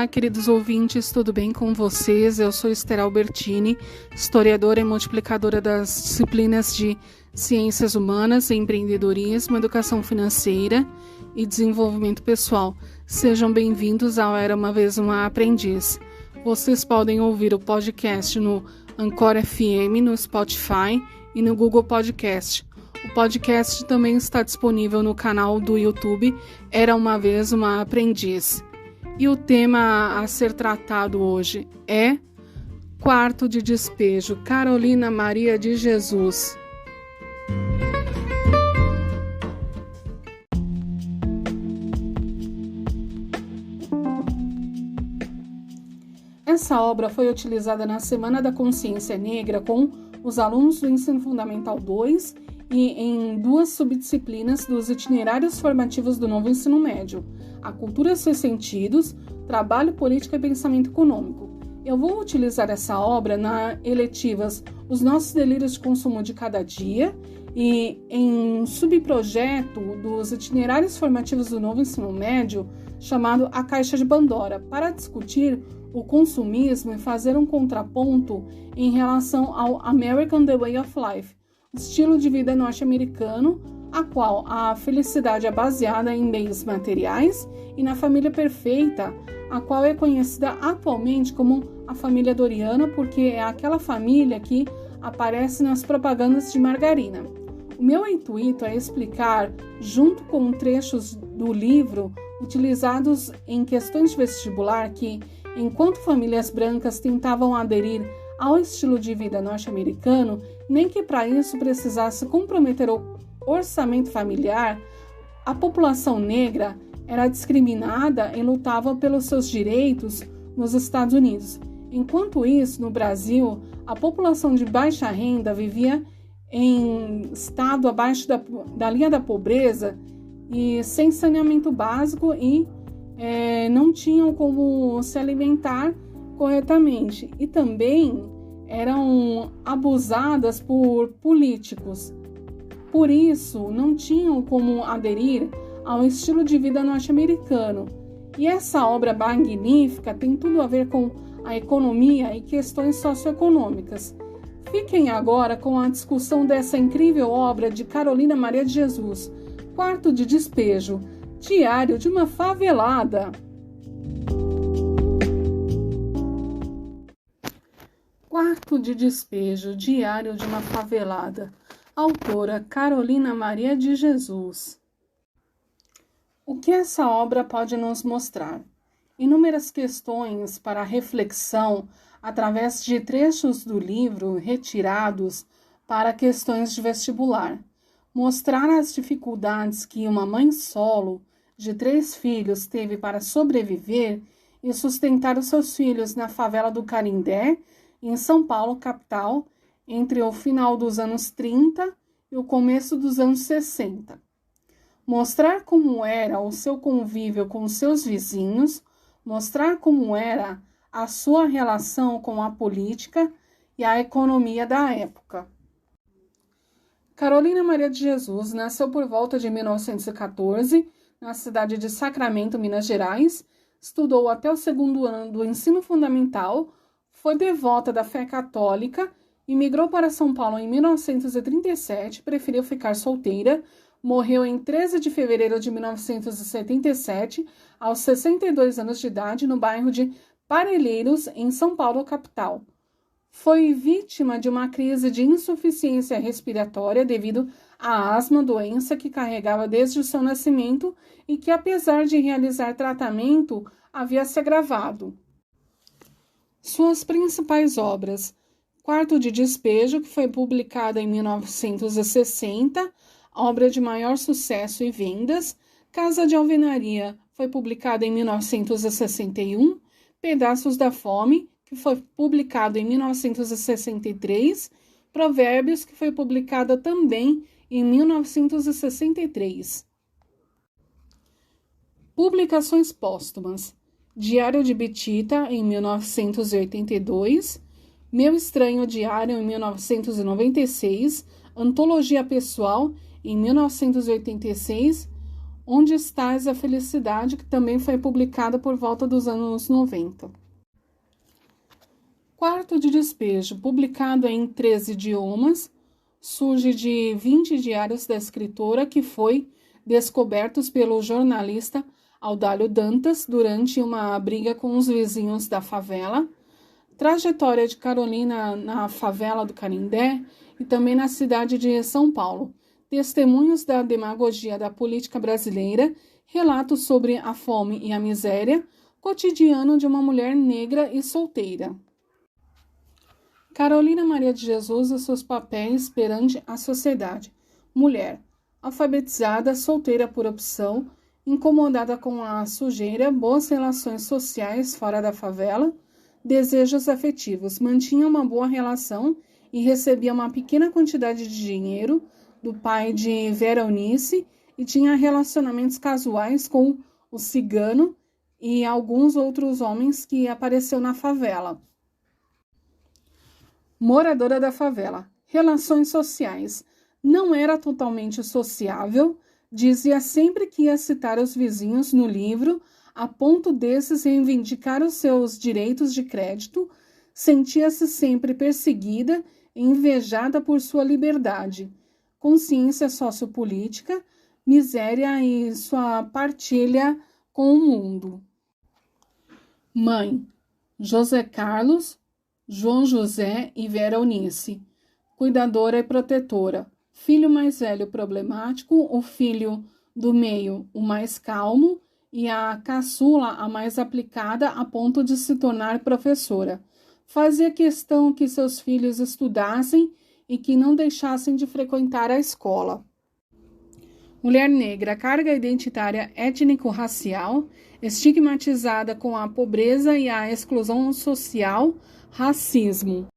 Olá, queridos ouvintes, tudo bem com vocês? Eu sou Esther Albertini, historiadora e multiplicadora das disciplinas de Ciências Humanas, Empreendedorismo, Educação Financeira e Desenvolvimento Pessoal. Sejam bem-vindos ao Era Uma Vez Uma Aprendiz. Vocês podem ouvir o podcast no Anchor FM, no Spotify e no Google Podcast. O podcast também está disponível no canal do YouTube Era Uma Vez Uma Aprendiz. E o tema a ser tratado hoje é Quarto de Despejo, Carolina Maria de Jesus. Essa obra foi utilizada na Semana da Consciência Negra com os alunos do Ensino Fundamental 2 e em duas subdisciplinas dos itinerários formativos do novo ensino médio, a cultura e seus sentidos, trabalho, política e pensamento econômico. Eu vou utilizar essa obra na eletivas Os Nossos Delírios de Consumo de Cada Dia e em subprojeto dos itinerários formativos do novo ensino médio, chamado A Caixa de Pandora, para discutir o consumismo e fazer um contraponto em relação ao American The Way of Life, estilo de vida norte-americano, a qual a felicidade é baseada em bens materiais e na família perfeita, a qual é conhecida atualmente como a família Doriana, porque é aquela família que aparece nas propagandas de margarina. O meu intuito é explicar, junto com trechos do livro utilizados em questões de vestibular, que, enquanto famílias brancas tentavam aderir ao estilo de vida norte-americano, nem que para isso precisasse comprometer o orçamento familiar, a população negra era discriminada e lutava pelos seus direitos nos Estados Unidos. Enquanto isso, no Brasil, a população de baixa renda vivia em estado abaixo da linha da pobreza e sem saneamento básico e não tinham como se alimentar corretamente. E também eram abusadas por políticos. Por isso, não tinham como aderir ao estilo de vida norte-americano. E essa obra magnífica tem tudo a ver com a economia e questões socioeconômicas. Fiquem agora com a discussão dessa incrível obra de Carolina Maria de Jesus, Quarto de Despejo, Diário de uma Favelada. Quarto de Despejo, Diário de uma Favelada. Autora Carolina Maria de Jesus. O que essa obra pode nos mostrar? Inúmeras questões para reflexão através de trechos do livro retirados para questões de vestibular. Mostrar as dificuldades que uma mãe solo de 3 filhos teve para sobreviver e sustentar os seus filhos na favela do Canindé, em São Paulo, capital, entre o final dos anos 30 e o começo dos anos 60. Mostrar como era o seu convívio com os seus vizinhos, mostrar como era a sua relação com a política e a economia da época. Carolina Maria de Jesus nasceu por volta de 1914, na cidade de Sacramento, Minas Gerais, estudou até o 2º ano do ensino fundamental, foi devota da fé católica e migrou para São Paulo em 1937, preferiu ficar solteira, morreu em 13 de fevereiro de 1977, aos 62 anos de idade, no bairro de Parelheiros, em São Paulo, capital. Foi vítima de uma crise de insuficiência respiratória devido à asma, doença que carregava desde o seu nascimento e que, apesar de realizar tratamento, havia se agravado. Suas principais obras: Quarto de Despejo, que foi publicada em 1960, obra de maior sucesso e vendas. Casa de Alvenaria, foi publicada em 1961. Pedaços da Fome, que foi publicado em 1963. Provérbios, que foi publicada também em 1963. Publicações póstumas: Diário de Bitita, em 1982, Meu Estranho Diário, em 1996, Antologia Pessoal, em 1986, Onde Estás a Felicidade, que também foi publicada por volta dos anos 90. Quarto de Despejo, publicado em 13 idiomas, surge de 20 diários da escritora que foi descobertos pelo jornalista Audálio Dantas durante uma briga com os vizinhos da favela. Trajetória de Carolina na favela do Canindé e também na cidade de São Paulo. Testemunhos da demagogia da política brasileira, relatos sobre a fome e a miséria, cotidiano de uma mulher negra e solteira. Carolina Maria de Jesus e seus papéis perante a sociedade. Mulher, alfabetizada, solteira por opção, incomodada com a sujeira, boas relações sociais fora da favela, desejos afetivos, mantinha uma boa relação e recebia uma pequena quantidade de dinheiro do pai de Vera Eunice e tinha relacionamentos casuais com o cigano e alguns outros homens que apareceu na favela. Moradora da favela. Relações sociais. Não era totalmente sociável, dizia sempre que ia citar os vizinhos no livro, a ponto desses reivindicar os seus direitos de crédito, sentia-se sempre perseguida e invejada por sua liberdade, consciência sociopolítica, miséria e sua partilha com o mundo. Mãe, José Carlos, João José e Vera Eunice, cuidadora e protetora. Filho mais velho problemático, o filho do meio o mais calmo e a caçula a mais aplicada a ponto de se tornar professora. Fazia questão que seus filhos estudassem e que não deixassem de frequentar a escola. Mulher negra, carga identitária étnico-racial, estigmatizada com a pobreza e a exclusão social, racismo.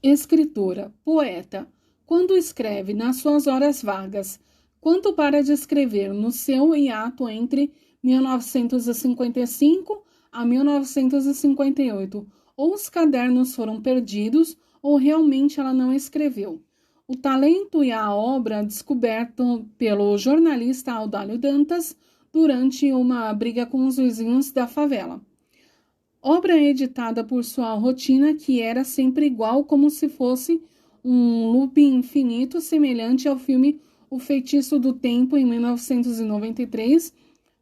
Escritora, poeta, quando escreve nas suas horas vagas, quanto para de escrever no seu hiato entre 1955 a 1958, ou os cadernos foram perdidos, ou realmente ela não escreveu. O talento e a obra descoberto pelo jornalista Audálio Dantas durante uma briga com os vizinhos da favela. Obra editada por sua rotina que era sempre igual, como se fosse um loop infinito semelhante ao filme O Feitiço do Tempo, em 1993,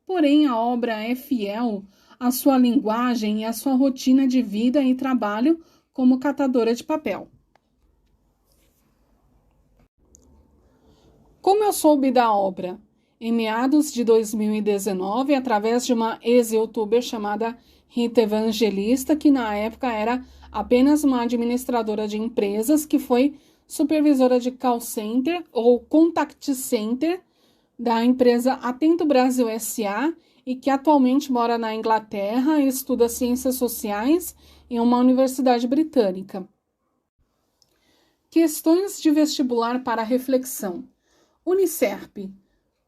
porém a obra é fiel à sua linguagem e à sua rotina de vida e trabalho como catadora de papel. Como eu soube da obra? Em meados de 2019, através de uma ex-youtuber chamada Rita Evangelista, que na época era apenas uma administradora de empresas, que foi supervisora de call center ou contact center da empresa Atento Brasil S.A. e que atualmente mora na Inglaterra e estuda ciências sociais em uma universidade britânica. Questões de vestibular para reflexão. Unicerp.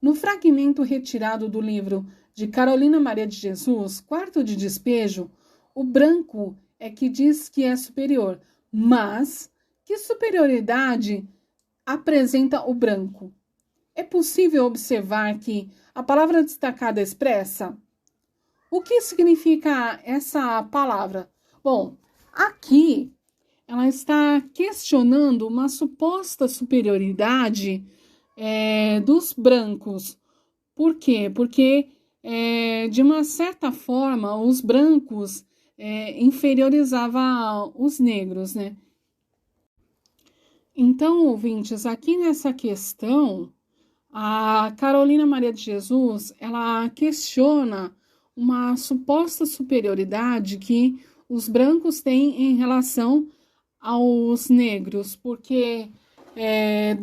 No fragmento retirado do livro de Carolina Maria de Jesus, Quarto de Despejo, o branco é que diz que é superior, mas que superioridade apresenta o branco? É possível observar que a palavra destacada expressa? O que significa essa palavra? Bom, aqui ela está questionando uma suposta superioridade dos brancos. Por quê? Porque, de uma certa forma, os brancos inferiorizavam os negros, né? Então, ouvintes, aqui nessa questão, a Carolina Maria de Jesus, ela questiona uma suposta superioridade que os brancos têm em relação aos negros, porque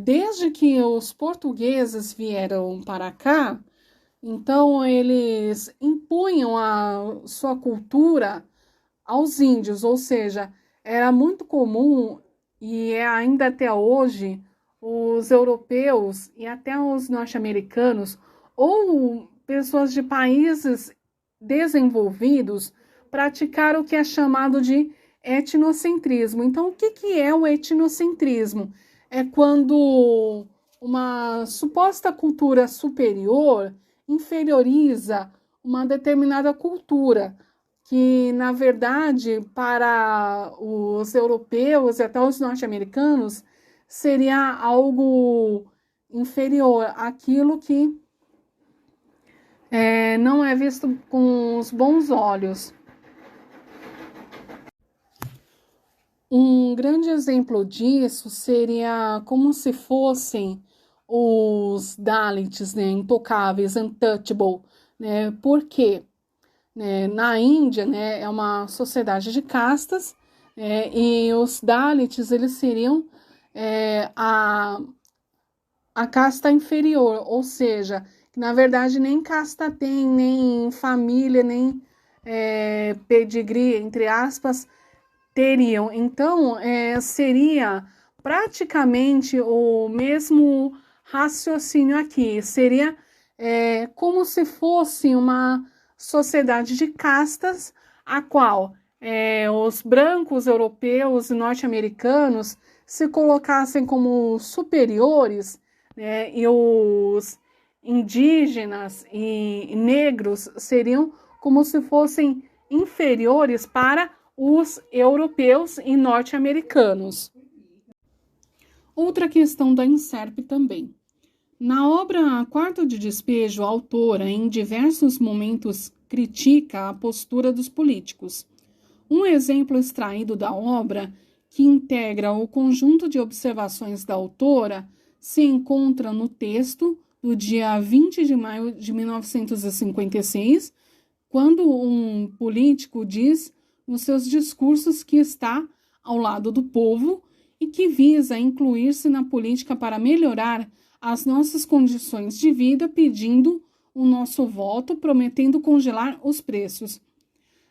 desde que os portugueses vieram para cá, então eles impunham a sua cultura aos índios, ou seja, era muito comum, e é ainda até hoje, os europeus e até os norte-americanos ou pessoas de países desenvolvidos praticar o que é chamado de etnocentrismo. Então, o que é o etnocentrismo? É quando uma suposta cultura superior inferioriza uma determinada cultura, que, na verdade, para os europeus e até os norte-americanos, seria algo inferior àquilo que não é visto com os bons olhos. Um grande exemplo disso seria como se fossem os Dalits, né, intocáveis, untouchable, né? Por quê? Na Índia, né, é uma sociedade de castas, e os Dalits, eles seriam a casta inferior, ou seja, que na verdade nem casta tem, nem família, nem pedigree, entre aspas, teriam. Então, seria praticamente o mesmo raciocínio aqui. Seria como se fosse uma sociedade de castas, a qual os brancos europeus e norte-americanos se colocassem como superiores, né, e os indígenas e negros seriam como se fossem inferiores para os europeus e norte-americanos. Outra questão da INSERP também. Na obra Quarto de Despejo, a autora, em diversos momentos, critica a postura dos políticos. Um exemplo extraído da obra, que integra o conjunto de observações da autora, se encontra no texto do dia 20 de maio de 1956, quando um político diz nos seus discursos que está ao lado do povo e que visa incluir-se na política para melhorar as nossas condições de vida, pedindo o nosso voto, prometendo congelar os preços.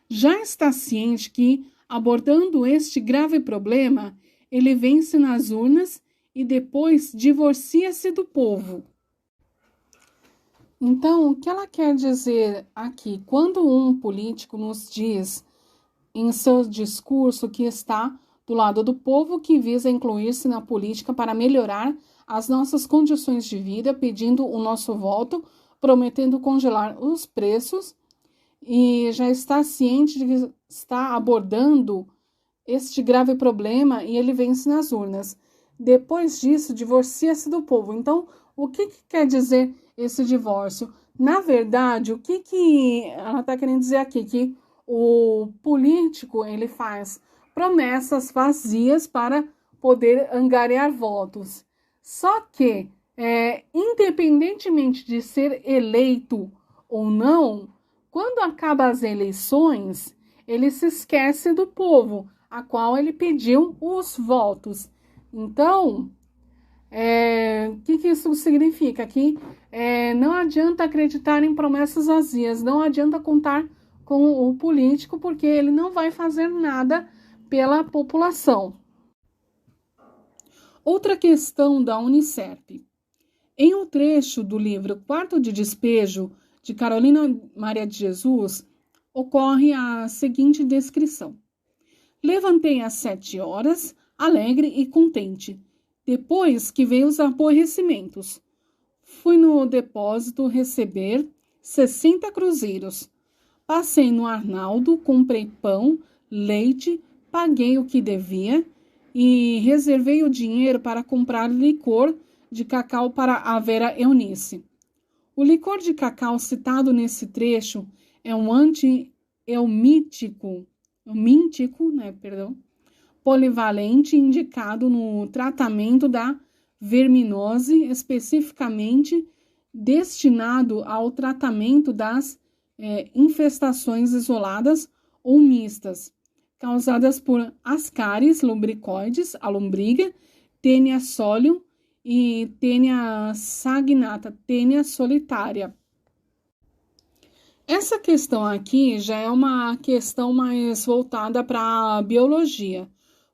Já está ciente que, abordando este grave problema, ele vence nas urnas e depois divorcia-se do povo. Então, o que ela quer dizer aqui? Quando um político nos diz em seu discurso que está do lado do povo, que visa incluir-se na política para melhorar as nossas condições de vida, pedindo o nosso voto, prometendo congelar os preços, e já está ciente de que está abordando este grave problema e ele vence nas urnas. Depois disso, divorcia-se do povo. Então, o que quer dizer esse divórcio? Na verdade, o que ela está querendo dizer aqui? Que o político, ele faz promessas vazias para poder angariar votos. Só que, independentemente de ser eleito ou não, quando acabam as eleições, ele se esquece do povo, a qual ele pediu os votos. Então, o que isso significa? Que não adianta acreditar em promessas vazias, não adianta contar com o político, porque ele não vai fazer nada pela população. Outra questão da Unicerp. Em um trecho do livro Quarto de Despejo, de Carolina Maria de Jesus, ocorre a seguinte descrição. Levantei às 7 horas, alegre e contente, depois que veio os aborrecimentos. Fui no depósito receber 60 cruzeiros. Passei no Arnaldo, comprei pão, leite, paguei o que devia e reservei o dinheiro para comprar licor de cacau para a Vera Eunice. O licor de cacau citado nesse trecho é um anti-eumíntico, polivalente indicado no tratamento da verminose, especificamente destinado ao tratamento das infestações isoladas ou mistas, causadas por ascaris lumbricoides, a lombriga, Taenia solium e Taenia saginata, Taenia solitária. Essa questão aqui já é uma questão mais voltada para a biologia.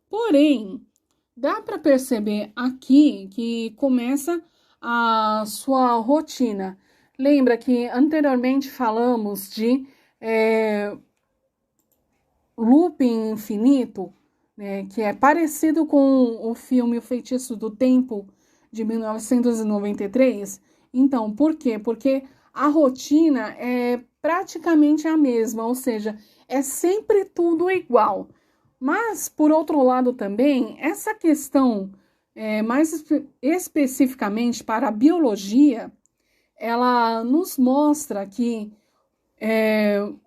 Porém, dá para perceber aqui que começa a sua rotina. Lembra que anteriormente falamos de looping infinito, né, que é parecido com o filme O Feitiço do Tempo, de 1993? Então, por quê? Porque a rotina é praticamente a mesma, ou seja, é sempre tudo igual. Mas, por outro lado também, essa questão, mais especificamente para a biologia, ela nos mostra que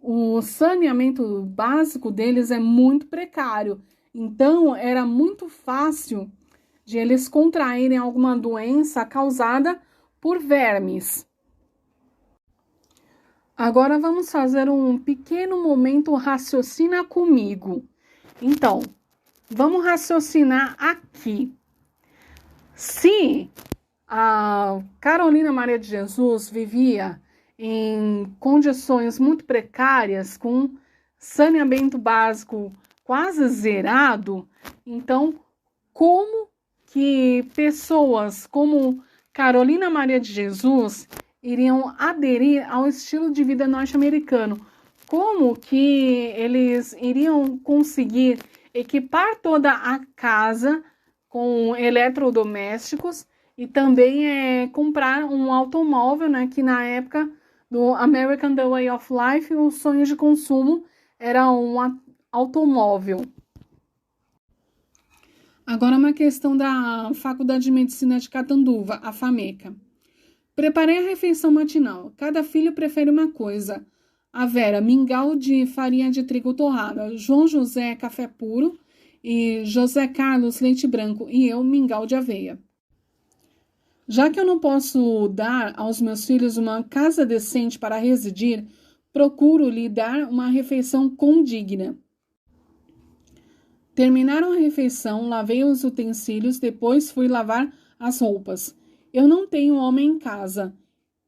o saneamento básico deles é muito precário. Então, era muito fácil de eles contraírem alguma doença causada por vermes. Agora vamos fazer um pequeno momento raciocina comigo. Então, vamos raciocinar aqui. Se a Carolina Maria de Jesus vivia em condições muito precárias, com saneamento básico quase zerado, então como que pessoas como Carolina Maria de Jesus iriam aderir ao estilo de vida norte-americano? Como que eles iriam conseguir equipar toda a casa com eletrodomésticos e também comprar um automóvel, né, que na época do American The Way of Life, o sonho de consumo era um automóvel. Agora uma questão da Faculdade de Medicina de Catanduva, a FAMECA. Preparei a refeição matinal. Cada filho prefere uma coisa. A Vera, mingau de farinha de trigo torrada. João José, café puro. E José Carlos, leite branco. E eu, mingau de aveia. Já que eu não posso dar aos meus filhos uma casa decente para residir, procuro lhe dar uma refeição condigna. Terminaram a refeição, lavei os utensílios, depois fui lavar as roupas. Eu não tenho homem em casa,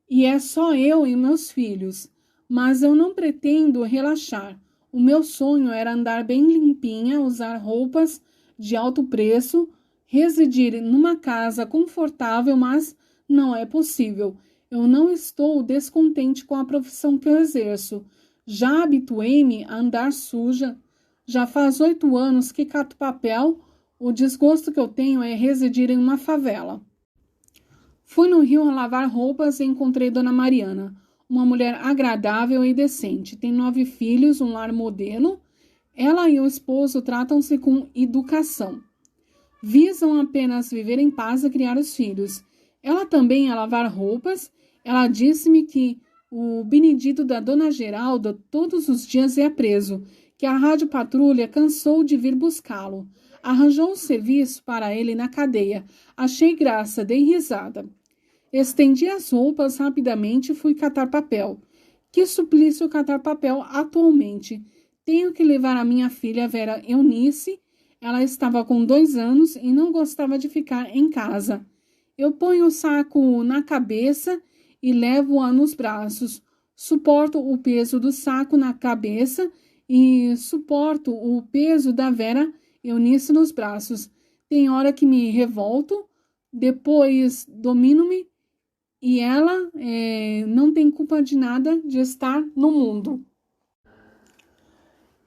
e é só eu e meus filhos, mas eu não pretendo relaxar. O meu sonho era andar bem limpinha, usar roupas de alto preço, residir numa casa confortável, mas não é possível. Eu não estou descontente com a profissão que eu exerço. Já habituei-me a andar suja. Já faz 8 anos que cato papel. O desgosto que eu tenho é residir em uma favela. Fui no Rio lavar roupas e encontrei Dona Mariana, uma mulher agradável e decente. Tem 9 filhos, um lar modelo. Ela e o esposo tratam-se com educação. Visam apenas viver em paz e criar os filhos. Ela também a lavar roupas. Ela disse-me que o Benedito da Dona Geralda todos os dias ia preso, que a rádio patrulha cansou de vir buscá-lo. Arranjou um serviço para ele na cadeia. Achei graça, dei risada. Estendi as roupas rapidamente e fui catar papel. Que suplício catar papel atualmente. Tenho que levar a minha filha Vera Eunice. Ela estava com 2 anos e não gostava de ficar em casa. Eu ponho o saco na cabeça e levo-a nos braços. Suporto o peso do saco na cabeça e suporto o peso da Vera Eunice nos braços. Tem hora que me revolto, depois domino-me e ela não tem culpa de nada de estar no mundo.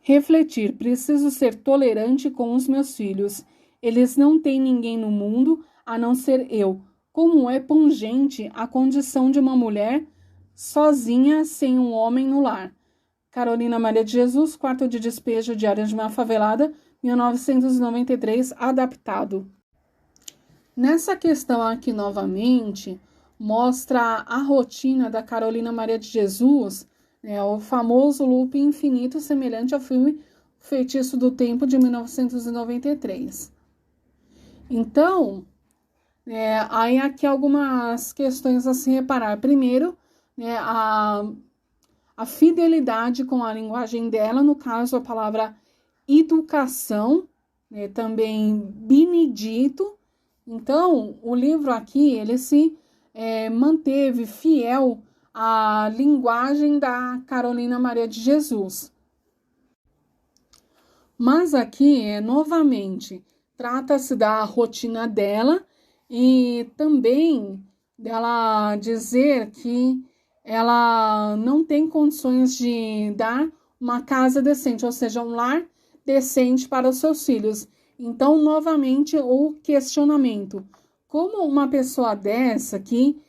Refletir. Preciso ser tolerante com os meus filhos. Eles não têm ninguém no mundo a não ser eu. Como é pungente a condição de uma mulher sozinha sem um homem no lar. Carolina Maria de Jesus, Quarto de Despejo, Diário de uma Favelada, 1993, adaptado. Nessa questão aqui novamente, mostra a rotina da Carolina Maria de Jesus, o famoso loop infinito semelhante ao filme Feitiço do Tempo, de 1993. Então, aí aqui algumas questões a se reparar. Primeiro, a fidelidade com a linguagem dela, no caso a palavra educação, também Benedito. Então, o livro aqui, ele se manteve fiel à linguagem da Carolina Maria de Jesus. Mas aqui, novamente, trata-se da rotina dela e também dela dizer que ela não tem condições de dar uma casa decente, ou seja, um lar decente para os seus filhos. Então, novamente, o questionamento: Como uma pessoa dessa que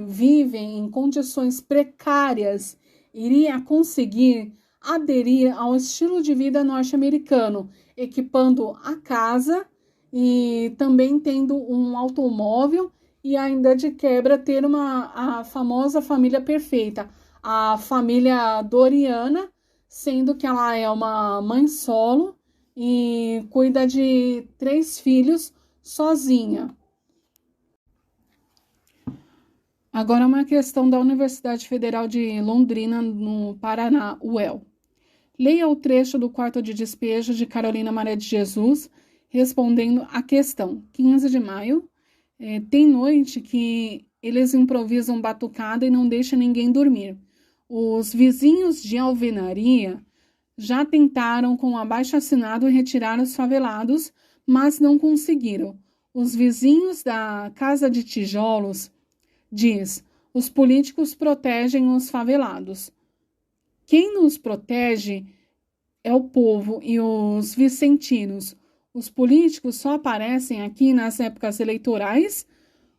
vive em condições precárias iria conseguir aderir ao estilo de vida norte-americano, equipando a casa e também tendo um automóvel e ainda de quebra ter a famosa família perfeita, a família Doriana, sendo que ela é uma mãe solo e cuida de 3 filhos sozinha. Agora uma questão da Universidade Federal de Londrina, no Paraná, UEL. Leia o trecho do quarto de despejo de Carolina Maria de Jesus, respondendo à questão. 15 de maio, tem noite que eles improvisam batucada e não deixam ninguém dormir. Os vizinhos de alvenaria já tentaram com abaixo-assinado retirar os favelados, mas não conseguiram. Os vizinhos da Casa de Tijolos diz: os políticos protegem os favelados. Quem nos protege é o povo e os vicentinos. Os políticos só aparecem aqui nas épocas eleitorais.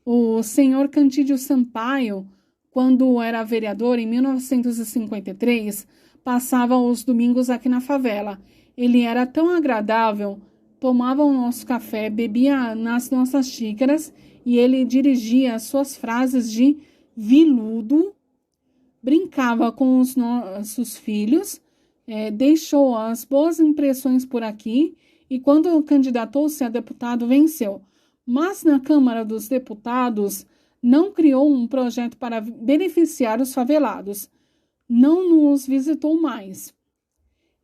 O senhor Cantídio Sampaio, quando era vereador em 1953, passava os domingos aqui na favela. Ele era tão agradável, tomava o nosso café, bebia nas nossas xícaras e ele dirigia as suas frases de viludo, brincava com os nossos filhos, deixou as boas impressões por aqui e quando candidatou-se a deputado venceu. Mas na Câmara dos Deputados não criou um projeto para beneficiar os favelados. Não nos visitou mais.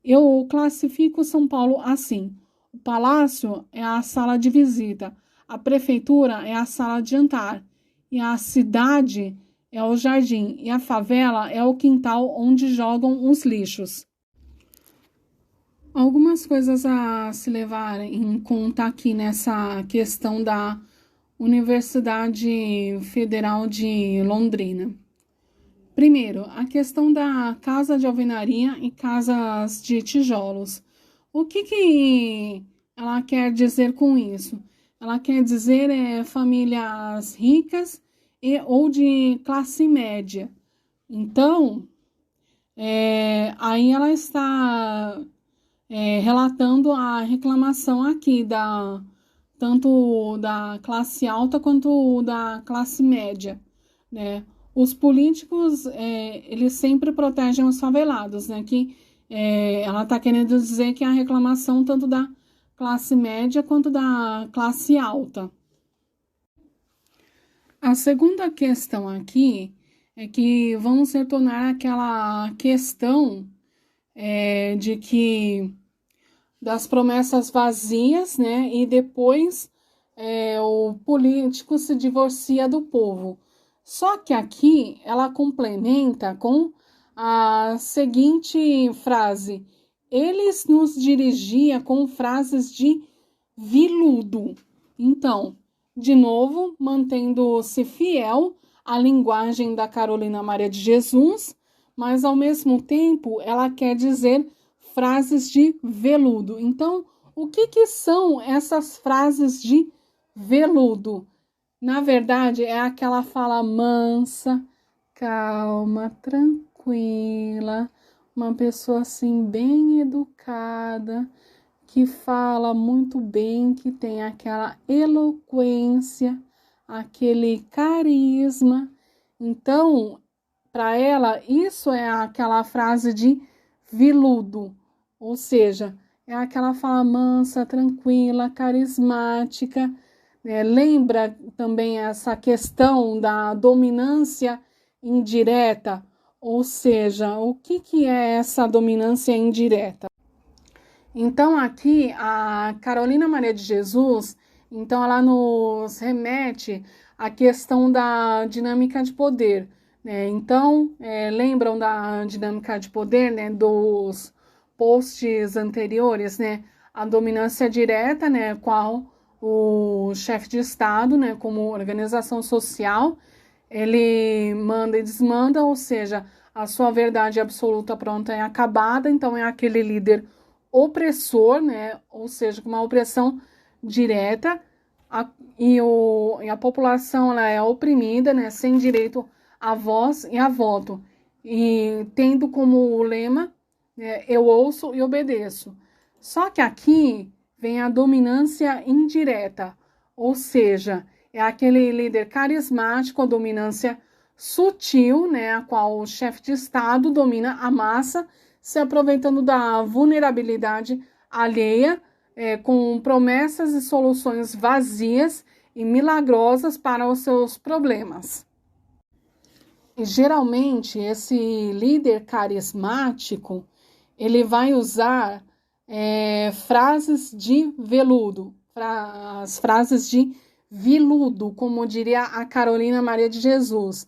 Eu classifico São Paulo assim: o palácio é a sala de visita, a prefeitura é a sala de jantar, e a cidade é o jardim, e a favela é o quintal onde jogam os lixos. Algumas coisas a se levar em conta aqui nessa questão da Universidade Federal de Londrina. Primeiro, a questão da casa de alvenaria e casas de tijolos. O que ela quer dizer com isso? Ela quer dizer famílias ricas ou de classe média. Então, aí ela está relatando a reclamação aqui tanto da classe alta quanto da classe média, né? Os políticos, eles sempre protegem os favelados, né? Ela está querendo dizer que a reclamação tanto da classe média quanto da classe alta. A segunda questão aqui é que vamos retornar àquela questão de que das promessas vazias, né? E depois o político se divorcia do povo. Só que aqui ela complementa com a seguinte frase: eles nos dirigia com frases de viludo. Então, de novo, mantendo-se fiel à linguagem da Carolina Maria de Jesus, mas ao mesmo tempo ela quer dizer frases de veludo. Então, o que são essas frases de veludo? Na verdade, é aquela fala mansa, calma, tranquila, uma pessoa assim bem educada, que fala muito bem, que tem aquela eloquência, aquele carisma. Então, para ela, isso é aquela frase de viludo, ou seja, é aquela fala mansa, tranquila, carismática. Lembra também essa questão da dominância indireta, ou seja, o que é essa dominância indireta? Então, aqui, a Carolina Maria de Jesus, então, ela nos remete à questão da dinâmica de poder, né? Então, lembram da dinâmica de poder, né, dos posts anteriores, né? A dominância direta, né, qual o chefe de Estado, né, como organização social, ele manda e desmanda, ou seja, a sua verdade absoluta pronta é acabada, então é aquele líder opressor, né, ou seja, com uma opressão direta. e a população ela é oprimida, né, sem direito à voz e a voto, e tendo como lema, né, eu ouço e obedeço. Só que aqui vem a dominância indireta, ou seja, é aquele líder carismático, a dominância sutil, né, a qual o chefe de Estado domina a massa, se aproveitando da vulnerabilidade alheia, com promessas e soluções vazias e milagrosas para os seus problemas. E geralmente esse líder carismático ele vai usar frases de veludo, as frases de viludo, como diria a Carolina Maria de Jesus.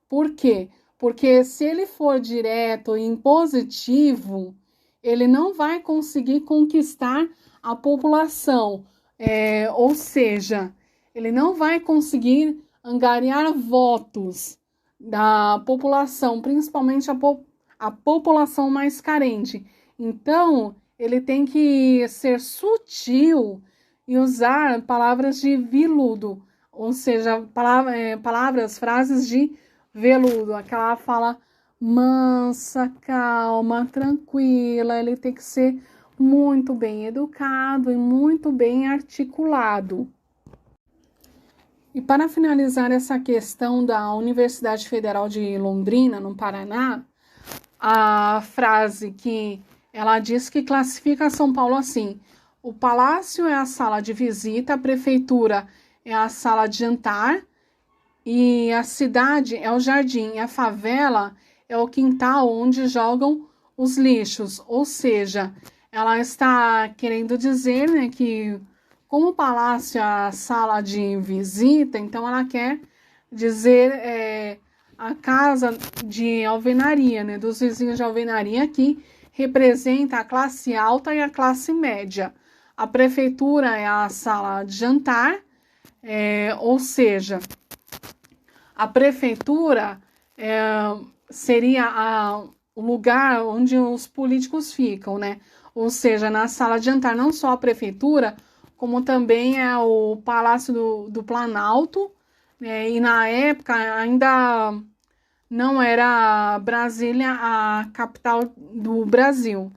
Por quê? Porque se ele for direto e impositivo, ele não vai conseguir conquistar a população, ou seja, ele não vai conseguir angariar votos da população, principalmente a população mais carente. Então, ele tem que ser sutil e usar palavras de viludo, ou seja, palavras, frases de veludo, aquela fala mansa, calma, tranquila. Ele tem que ser muito bem educado e muito bem articulado. E para finalizar essa questão da Universidade Federal de Londrina, no Paraná, a frase que ela diz que classifica São Paulo assim: o palácio é a sala de visita, a prefeitura é a sala de jantar, e a cidade é o jardim, e a favela é o quintal onde jogam os lixos. Ou seja, ela está querendo dizer, né, que como o palácio é a sala de visita, então ela quer dizer a casa de alvenaria, né, dos vizinhos de alvenaria, que representa a classe alta e a classe média. A prefeitura é a sala de jantar, ou seja, a prefeitura seria o lugar onde os políticos ficam, né? Ou seja, na sala de jantar, não só a prefeitura, como também é o Palácio do Planalto, né? E na época ainda não era Brasília a capital do Brasil,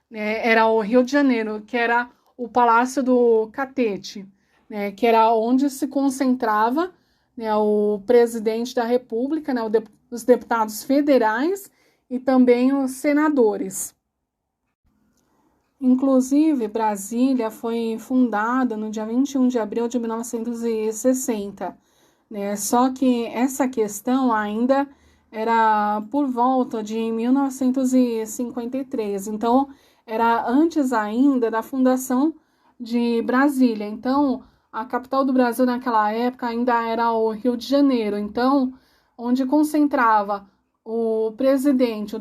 né? Era o Rio de Janeiro, que era o Palácio do Catete, né? Que era onde se concentrava, né, o presidente da República, né, os deputados federais e também os senadores. Inclusive, Brasília foi fundada no dia 21 de abril de 1960, né? Só que essa questão ainda era por volta de 1953, então era antes ainda da fundação de Brasília. Então, a capital do Brasil naquela época ainda era o Rio de Janeiro, então, onde concentrava o presidente,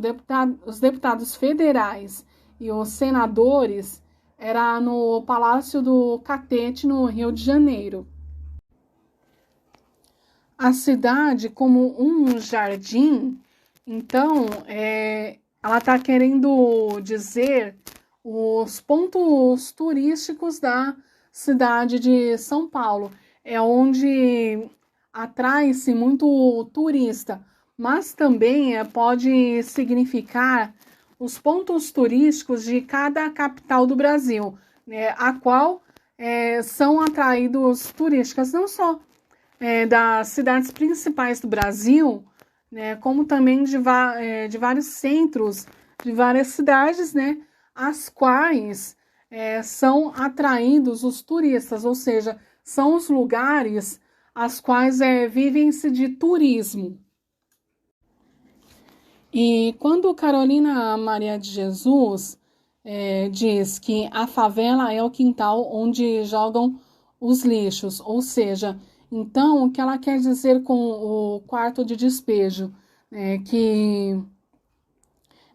os deputados federais e os senadores, era no Palácio do Catete, no Rio de Janeiro. A cidade, como um jardim, então, ela está querendo dizer os pontos turísticos da cidade de São Paulo. É onde atrai-se muito turista, mas também pode significar os pontos turísticos de cada capital do Brasil, né, a qual são atraídos turistas não só das cidades principais do Brasil, né, como também de vários centros, de várias cidades, né, as quais são atraídos os turistas, ou seja, são os lugares as quais vivem-se de turismo. E quando Carolina Maria de Jesus diz que a favela é o quintal onde jogam os lixos, ou seja, então o que ela quer dizer com o quarto de despejo, que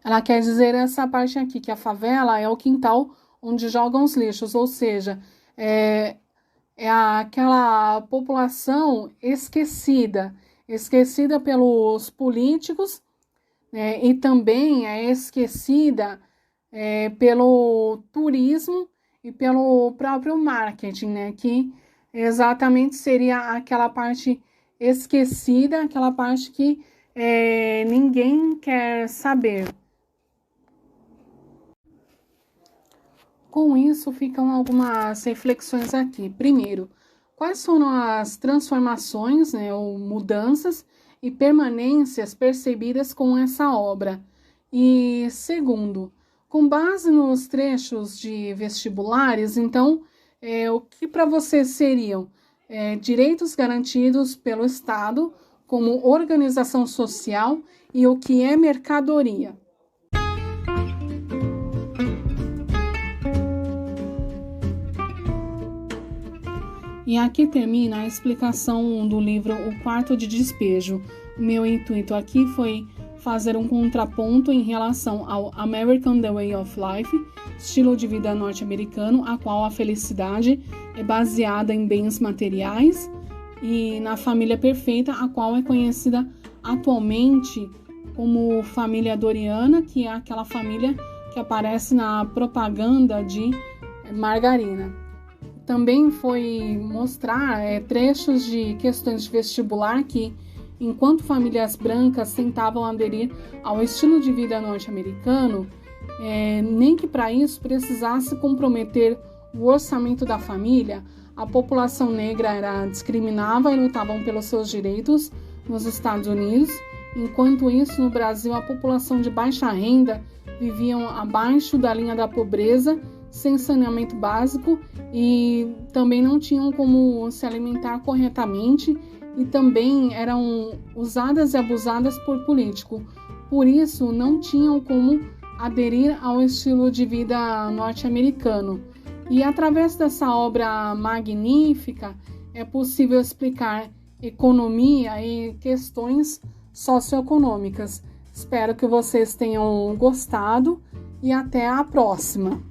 ela quer dizer essa parte aqui, que a favela é o quintal onde jogam os lixos, ou seja, é aquela população esquecida pelos políticos, e também é esquecida pelo turismo e pelo próprio marketing, né, que Exatamente, seria aquela parte esquecida, aquela parte que ninguém quer saber. Com isso, ficam algumas reflexões aqui. Primeiro, quais foram as transformações, ou mudanças e permanências percebidas com essa obra? E segundo, com base nos trechos de vestibulares, então, o que para você seriam direitos garantidos pelo Estado como organização social e o que é mercadoria? E aqui termina a explicação do livro O Quarto de Despejo. O meu intuito aqui foi fazer um contraponto em relação ao American The Way of Life, estilo de vida norte-americano, a qual a felicidade é baseada em bens materiais, e na família perfeita, a qual é conhecida atualmente como família Doriana, que é aquela família que aparece na propaganda de margarina. Também foi mostrar trechos de questões de vestibular que, enquanto famílias brancas tentavam aderir ao estilo de vida norte-americano, nem que para isso precisasse comprometer o orçamento da família, a população negra era discriminada e lutavam pelos seus direitos nos Estados Unidos. Enquanto isso, no Brasil, a população de baixa renda viviam abaixo da linha da pobreza, sem saneamento básico, e também não tinham como se alimentar corretamente, e também eram usadas e abusadas por políticos. Por isso, não tinham como aderir ao estilo de vida norte-americano. E através dessa obra magnífica, é possível explicar economia e questões socioeconômicas. Espero que vocês tenham gostado e até a próxima!